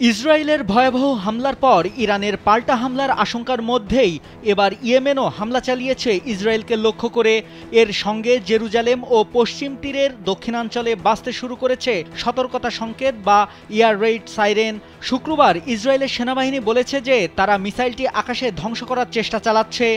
ইসরায়েলের ভয়াবহ হামলার পর ইরানের পাল্টা হামলার আশঙ্কার মধ্যেই এবার ইয়েমেনও হামলা চালিয়েছে ইসরায়েলকে লক্ষ্য করে। এর সঙ্গে জেরুজালেম ও পশ্চিম তীরের দক্ষিণাঞ্চলে বাজতে শুরু করেছে সতর্কতা সংকেত বা এয়ার রেইড সাইরেন। শুক্রবার ইসরায়েলের সেনাবাহিনী বলেছে যে তারা মিসাইলটি আকাশে ধ্বংস করার চেষ্টা চালাচ্ছে।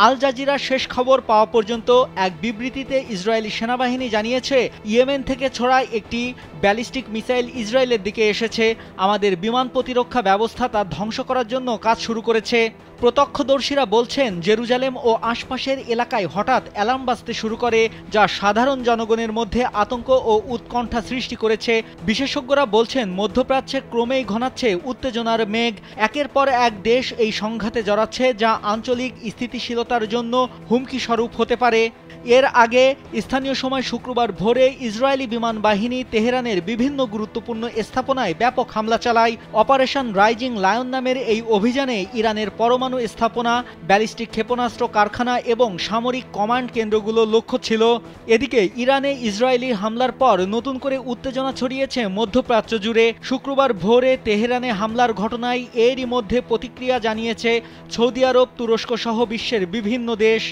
আল জাজিরা শেষ খবর পাওয়া পর্যন্ত এক বিবৃতিতে ইসরায়েলি সেনাবাহিনী জানিয়েছে, ইয়েমেন থেকে ছোড়া একটি ব্যালিস্টিক মিসাইল ইসরায়েলের দিকে এসেছে। আমাদের বিমান প্রতিরক্ষা ব্যবস্থা তা ধ্বংস করার জন্য কাজ শুরু করেছে। প্রত্যক্ষদর্শীরা বলছেন, জেরুজালেম ও আশপাশের এলাকায় হঠাৎ অ্যালার্ম বাজতে শুরু করে, যা সাধারণ জনগণের মধ্যে আতঙ্ক ও উৎকণ্ঠা সৃষ্টি করেছে। বিশেষজ্ঞরা বলছেন, মধ্যপ্রাচ্যে ক্রমেই ঘনাচ্ছে উত্তেজনার মেঘ। একের পর এক দেশ এই সংঘাতে জড়াচ্ছে, যা আঞ্চলিক স্থিতিশীলতার জন্য হুমকি স্বরূপ হতে পারে। এর আগে স্থানীয় সময় শুক্রবার ভোরে ইসরায়েলি বিমান বাহিনী তেহরানের বিভিন্ন গুরুত্বপূর্ণ স্থাপনায় ব্যাপক হামলা চালায়। অপারেশন রাইজিং লায়ন নামের এই অভিযানে ইরানের পরমাণু স্থাপনা, ব্যালিস্টিক ক্ষেপণাস্ত্র কারখানা এবং সামরিক কমান্ড কেন্দ্রগুলো লক্ষ্য ছিল। এদিকে ইরানে ইসরায়েলি হামলার পর নতুন করে উত্তেজনা ছড়িয়েছে মধ্যপ্রাচ্য জুড়ে। শুক্রবার ভোরে তেহরানে হামলার ঘটনায় এরই মধ্যে প্রতিক্রিয়া জানিয়েছে সৌদি আরব, তুরস্ক সহ বিশ্বের বিভিন্ন দেশ।